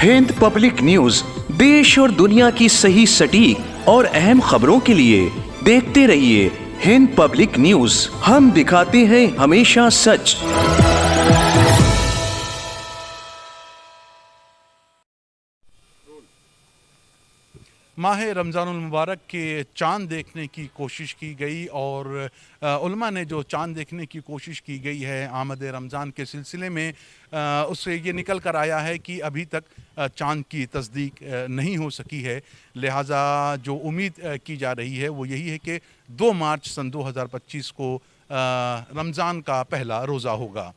Hind public news देश और दुनिया की सही सटीक और अहम खबरों के लिए देखते रहिए हिंद पब्लिक न्यूज। हम दिखाते हैं हमेशा सच। माह रमज़ानुल मुबारक के चाँद देखने की कोशिश की गई और उलमा ने जो चाँद देखने की कोशिश की गई है आमद रमज़ान के सिलसिले में, उससे ये निकल कर आया है कि अभी तक चाँद की तस्दीक नहीं हो सकी है। लिहाजा जो उम्मीद की जा रही है वो यही है कि 2 मार्च सन 2025 को रमज़ान का पहला रोज़ा होगा।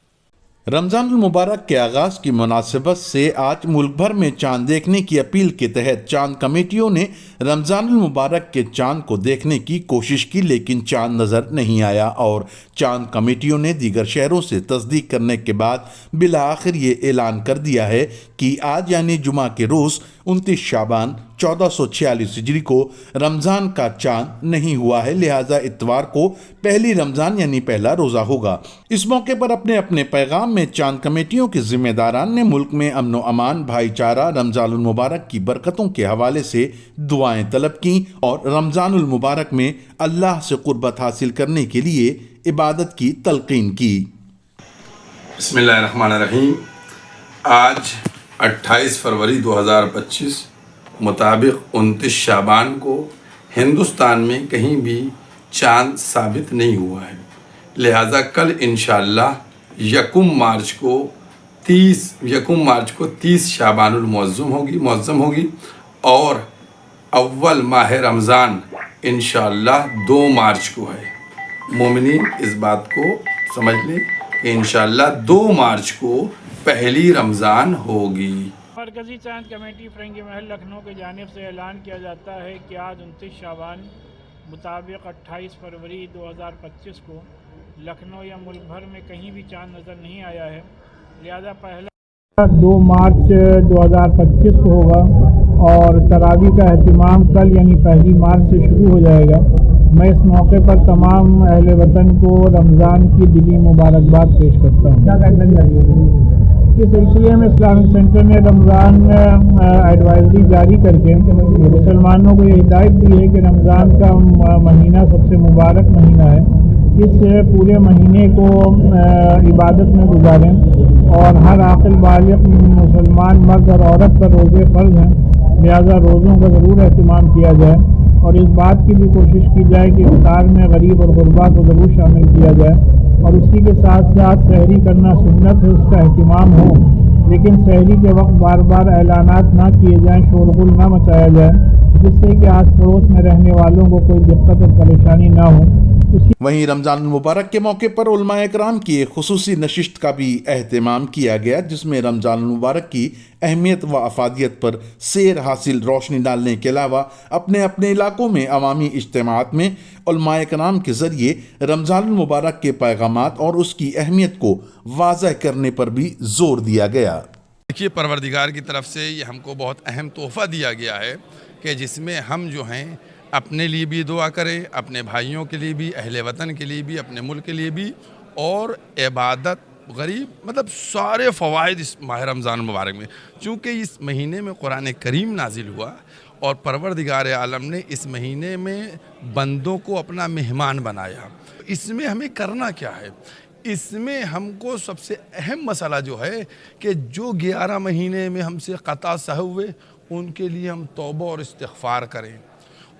रमज़ानुल मुबारक के आगाज़ की मुनासिबत से आज मुल्क भर में चाँद देखने की अपील के तहत चाँद कमेटियों ने रमज़ानुल मुबारक के चाँद को देखने की कोशिश की, लेकिन चाँद नज़र नहीं आया और चाँद कमेटियों ने दीगर शहरों से तस्दीक करने के बाद बिला आखिर ये ऐलान कर दिया है कि आज यानी जुमा के रोज़ 29 शाबान 1446 हिजरी को रमज़ान का चाँद नहीं हुआ है। लिहाजा इतवार को पहली रमज़ान यानी पहला रोज़ा होगा। इस मौके पर अपने अपने पैगाम में चाँद कमेटियों के जिम्मेदारान ने मुल्क में अमन व अमान, भाईचारा, रमज़ानुल मुबारक की बरकतों के हवाले से दुआएं तलब की और रमज़ानुल मुबारक में अल्लाह से कुर्बत हासिल करने के लिए इबादत की तलकीन की। बिस्मिल्लाहिर्रहमानिर्रहीम। आज 28 फरवरी 2025 मुताबिक 29 शाबान को हिंदुस्तान में कहीं भी चाँद साबित नहीं हुआ है। लिहाजा कल इंशाअल्लाह यकुम मार्च को 30 शाबानुल मुअज़्ज़म होगी और अव्वल माह रमज़ान इंशाअल्लाह 2 मार्च को है। मोमिनीन इस बात को समझ लें कि इंशाअल्लाह 2 मार्च को पहली रमज़ान होगी। मरकज़ी चाँद कमेटी फरंगी महल लखनऊ की जानिब से ऐलान किया जाता है कि आज 29 शाबान मुताबिक 28 फरवरी 2025 को लखनऊ या मुल्क भर में कहीं भी चाँद नज़र नहीं आया है। लिहाजा पहला 2 मार्च 2025 को होगा और तरावी का एहतिमाम कल यानी 1 मार्च से शुरू हो जाएगा। मैं इस मौके पर तमाम अहले वतन को रमज़ान की दिली मुबारकबाद पेश करता हूँ। क्या गाइडलाइन जारी होगी इस सिलसिले में? इस्लामिक सेंटर ने रमज़ान एडवाइजरी जारी करके मुसलमानों को ये हिदायत दी है कि रमज़ान का महीना सबसे मुबारक महीना है। इस पूरे महीने को इबादत में गुजारें और हर आक़िल बालिग़ मुसलमान मर्द और औरत पर रोज़े फ़र्ज़ हैं। लिहाजा रोज़ों का ज़रूर एहतिमाम किया जाए और इस बात की भी कोशिश की जाए कि इफ्तार में गरीब और गुरबा को ज़रूर शामिल किया जाए और उसी के साथ साथ सहरी करना सुन्नत है, उसका एहतिमाम हो, लेकिन सहरी के वक्त बार बार ऐलानात ना किए जाएं, शोरगुल ना मचाया जाए, जिससे कि आस पड़ोस में रहने वालों को कोई दिक्कत और परेशानी ना हो। वहीं रमज़ान मुबारक के मौके पर उलमा इकराम की एक खुसूसी नशिस्त का भी एहतमाम किया गया, जिसमें रमज़ान मुबारक की अहमियत व अफादियत पर सैर हासिल रोशनी डालने के अलावा अपने अपने इलाकों में अवामी इज्तिमात में उलमा इकराम के ज़रिए रमज़ान मुबारक के पैगामात और उसकी अहमियत को वाज़ह करने पर भी जोर दिया गया। देखिए, परवरदिगार की तरफ से ये हमको बहुत अहम तोहफ़ा दिया गया है कि जिसमें हम जो हैं अपने लिए भी दुआ करें, अपने भाइयों के लिए भी, अहले वतन के लिए भी, अपने मुल्क के लिए भी, और इबादत गरीब मतलब सारे फ़वाइद इस माह रमज़ान मुबारक में। चूँकि इस महीने में कुरान करीम नाजिल हुआ और परवरदिगार आलम ने इस महीने में बंदों को अपना मेहमान बनाया। इसमें हमें करना क्या है? इसमें हमको सबसे अहम मसला जो है कि जो 11 महीने में हमसे क़ता सह हुए उनके लिए हम तौबा और इस्तिग़फ़ार करें।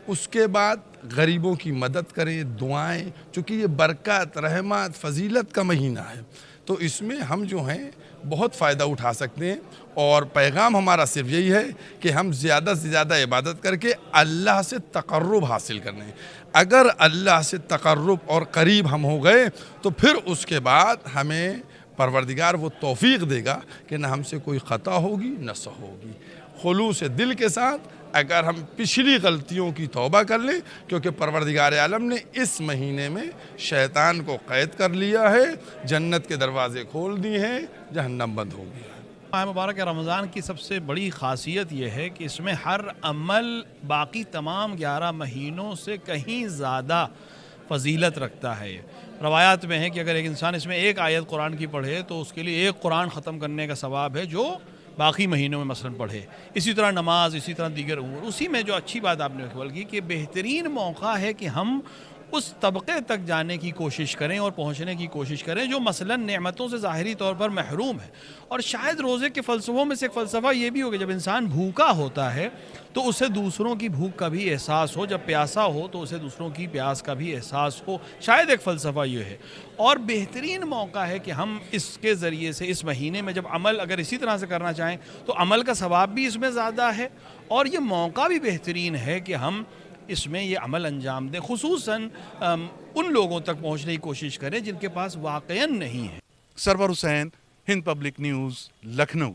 उसके बाद गरीबों की मदद करें, दुआएं, चूँकि ये बरकत, रहमत, फजीलत का महीना है तो इसमें हम जो हैं बहुत फ़ायदा उठा सकते हैं। और पैगाम हमारा सिर्फ यही है कि हम ज़्यादा से ज़्यादा इबादत करके अल्लाह से तक़र्रुब हासिल करने। अगर अल्लाह से तक़र्रुब और करीब हम हो गए तो फिर उसके बाद हमें परवरदिगार वो तौफ़ीक़ देगा कि न हमसे कोई ख़ता होगी न सह होगी। खुलूस दिल के साथ अगर हम पिछली गलतियों की तौबा कर लें, क्योंकि परवरदिगार आलम ने इस महीने में शैतान को कैद कर लिया है, जन्नत के दरवाज़े खोल दिए हैं, जहन्नम बंद हो गया है। माह मुबारक रमज़ान की सबसे बड़ी ख़ासियत यह है कि इसमें हर अमल बाकी तमाम 11 महीनों से कहीं ज़्यादा फ़जीलत रखता है। रवायात में है कि अगर एक इंसान इसमें एक आयत कुरान की पढ़े तो उसके लिए एक कुरान ख़त्म करने का सवाब है, जो باقی مہینوں میں مثلاً پڑھے. اسی طرح نماز، اسی طرح دیگر امور. اسی میں جو اچھی بات آپ نے اقبال کی کہ بہترین موقع ہے کہ ہم اس طبقے تک جانے کی کوشش کریں اور پہنچنے کی کوشش کریں جو مثلاً نعمتوں سے ظاہری طور پر محروم ہے. اور شاید روزے کے فلسفوں میں سے ایک فلسفہ یہ بھی ہو کہ جب انسان بھوکا ہوتا ہے تو اسے دوسروں کی بھوک کا بھی احساس ہو، جب پیاسا ہو تو اسے دوسروں کی پیاس کا بھی احساس ہو. شاید ایک فلسفہ یہ ہے. اور بہترین موقع ہے کہ ہم اس کے ذریعے سے اس مہینے میں جب عمل اگر اسی طرح سے کرنا چاہیں تو عمل کا ثواب بھی اس میں زیادہ ہے اور یہ موقع بھی بہترین ہے کہ ہم اس میں یہ عمل انجام دیں، خصوصاً ان لوگوں تک پہنچنے کی کوشش کریں جن کے پاس واقعاً نہیں ہے. سرور حسین، ہند پبلک نیوز، لکھنؤ.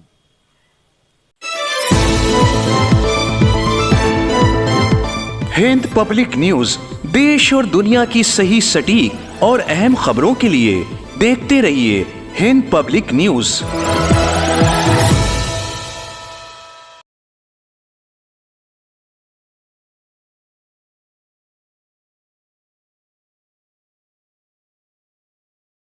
ہند پبلک نیوز دیش اور دنیا کی صحیح سٹیک اور اہم خبروں کے لیے دیکھتے رہیے ہند پبلک نیوز.